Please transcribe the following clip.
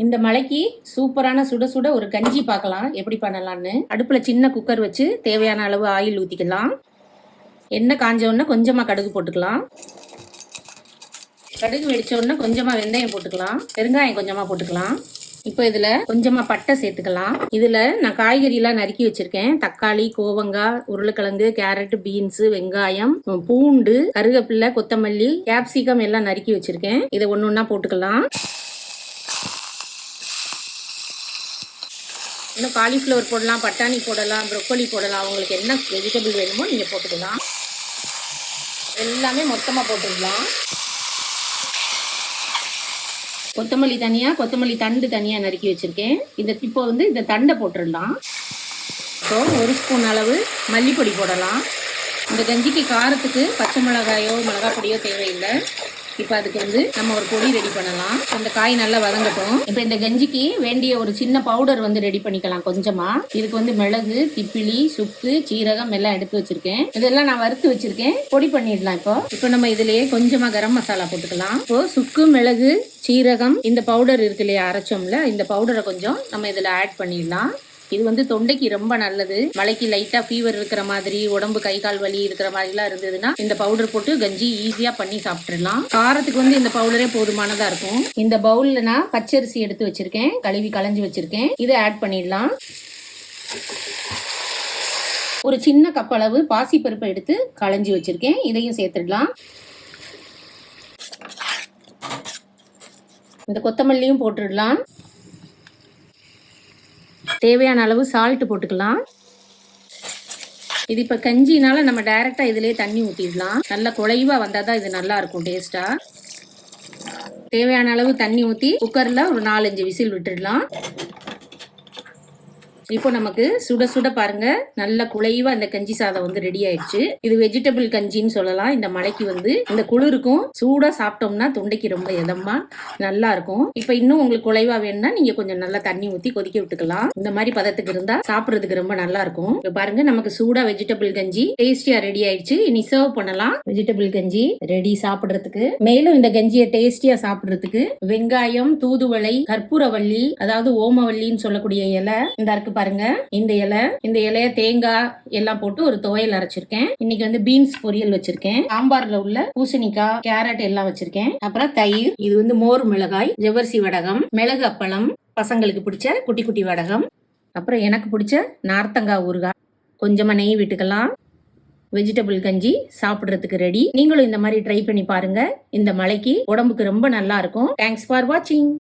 இந்த மலைக்கு சூப்பரான சுட சுட ஒரு கஞ்சி பார்க்கலாம் எப்படி பண்ணலாம்னு. அடுப்புல சின்ன குக்கர் வச்சு தேவையான அளவு ஆயில் ஊத்திக்கலாம். எண்ணெய் காஞ்ச உடனே கொஞ்சமா கடுகு போட்டுக்கலாம். கடுகு வெடிச்ச உடனே கொஞ்சமா வெந்தயம் போட்டுக்கலாம். பெருங்காயம் கொஞ்சமா போட்டுக்கலாம். இப்போ இதுல கொஞ்சமா பட்டை சேர்த்துக்கலாம். இதுல நான் காய்கறி எல்லாம் நறுக்கி வச்சிருக்கேன். தக்காளி, கோவங்காய், உருளைக்கிழங்கு, கேரட், பீன்ஸ், வெங்காயம், பூண்டு, கருவேப்பிலை, கொத்தமல்லி, கேப்சிகம் எல்லாம் நறுக்கி வச்சிருக்கேன். இதை ஒண்ணு ஒண்ணா போட்டுக்கலாம். இன்னும் காலிஃப்ளவர் போடலாம், பட்டாணி போடலாம், ப்ரொக்கோலி போடலாம். அவங்களுக்கு என்ன வெஜிடபிள் வேணுமோ நீங்கள் போட்டுக்கலாம். எல்லாமே மொத்தமாக போட்டுக்கலாம். கொத்தமல்லி தனியாக, கொத்தமல்லி தண்டு தனியாக நறுக்கி வச்சுருக்கேன். இப்போ இந்த தண்டை போட்டுடலாம். இப்போ 1 ஸ்பூன் அளவு மல்லிப்பொடி போடலாம். இந்த கஞ்சிக்கு காரத்துக்கு பச்சை மிளகாயோ மிளகாய் பொடியோ தேவையில்லை. இப்போ அதுக்கு நம்ம ஒரு பொடி ரெடி பண்ணலாம். அந்த காய் நல்லா வதங்கட்டும். இப்போ இந்த கஞ்சிக்கு வேண்டிய ஒரு சின்ன பவுடர் ரெடி பண்ணிக்கலாம். கொஞ்சமா இதுக்கு மிளகு, திப்பிலி, சுக்கு, சீரகம் எல்லாம் எடுத்து வச்சிருக்கேன். இதெல்லாம் நான் வறுத்து வச்சிருக்கேன். பொடி பண்ணிடலாம். இப்போ நம்ம இதுலயே கொஞ்சமா கரம் மசாலா போட்டுக்கலாம். இப்போ சுக்கு, மிளகு, சீரகம் இந்த பவுடர் இருக்கு இல்லையா, அரைச்சோம்ல, இந்த பவுடரை கொஞ்சம் நம்ம இதுல ஆட் பண்ணிடலாம். இது தொண்டைக்கு ரொம்ப நல்லது. மலைக்கு லைட்டா ஃபீவர் இருக்கிற மாதிரி, உடம்பு கை கால் வலி இருக்கிற மாதிரி எல்லாம் இருந்ததுன்னா இந்த பவுடர் போட்டு கஞ்சி ஈஸியா பண்ணி சாப்பிட்டுடலாம். காரத்துக்கு இந்த பவுடரே போதுமானதா இருக்கும். இந்த பவுல்ல நான் பச்சரிசி எடுத்து வச்சிருக்கேன், கழுவி களைஞ்சு வச்சிருக்கேன். இதை ஆட் பண்ணிடலாம். ஒரு சின்ன கப் அளவு பாசி பருப்பை எடுத்து களைஞ்சு வச்சிருக்கேன். இதையும் சேர்த்துடலாம். இந்த கொத்தமல்லியும் போட்டுடலாம். தேவையான அளவு சால்ட் போட்டுக்கலாம். இது இப்ப கஞ்சினால நம்ம டைரக்டா இதுலயே தண்ணி ஊத்திடலாம். நல்லா குழைவா வந்தாதான் இது நல்லா இருக்கும் டேஸ்டா. தேவையான அளவு தண்ணி ஊத்தி குக்கர்ல ஒரு 4-5 விசில் விட்டுடலாம். இப்போ நமக்கு சுட சுட பாருங்க, நல்ல குழைவா இந்த கஞ்சி சாதம் ரெடி ஆயிடுச்சு. இது வெஜிடபிள் கஞ்சின்னு சொல்லலாம். இந்த மலைக்கு இந்த குளிருக்கும் சூடா சாப்பிட்டோம்னா தொண்டைக்கு ரொம்ப இதமா நல்லா இருக்கும். இப்போ இன்னும் உங்களுக்கு குழைவா வேணும்னா நீங்க கொஞ்சம் நல்லா தண்ணி ஊத்தி கொதிக்க விட்டுக்கலாம். இந்த மாதிரி பதத்துக்கு இருந்தா சாப்பிடுறதுக்கு ரொம்ப நல்லா இருக்கும். இப்போ பாருங்க, நமக்கு சூடா வெஜிடபிள் கஞ்சி டேஸ்டியா ரெடி ஆயிடுச்சு. இனி சர்வ் பண்ணலாம். வெஜிடபிள் கஞ்சி ரெடி சாப்பிடுறதுக்கு. மேலும் இந்த கஞ்சியை டேஸ்டியா சாப்பிடுறதுக்கு வெங்காயம், தூதுவளை, கற்பூரவள்ளி, அதாவது ஓமவல்லின்னு சொல்லக்கூடிய இலை இந்த இருக்கு பாருங்க. இந்த இலைய தேங்காய் எல்லாம் போட்டு ஒரு துவையல் அரைச்சிருக்கேன். இன்னைக்கு பீன்ஸ் பொரியல் வச்சிருக்கேன். சாம்பார்ல உள்ள பூசணிக்காய், கேரட் எல்லாம் வச்சிருக்கேன். அப்புறம் தயிர், இது மோர் மிளகாய், ஜவ்வரிசி வடகம், மிளகு அப்பளம், பசங்களுக்கு பிடிச்ச குட்டி குட்டி வடகம், அப்புறம் எனக்கு பிடிச்ச நார்த்தங்காய் ஊறுகாய், கொஞ்சமா நெய் விட்டுக்கலாம். வெஜிடபிள் கஞ்சி சாப்பிடுறதுக்கு ரெடி. நீங்களும் இந்த மாதிரி ட்ரை பண்ணி பாருங்க. இந்த மலைக்கு உடம்புக்கு ரொம்ப நல்லா இருக்கும். தேங்க்ஸ் ஃபார் வாட்சிங்.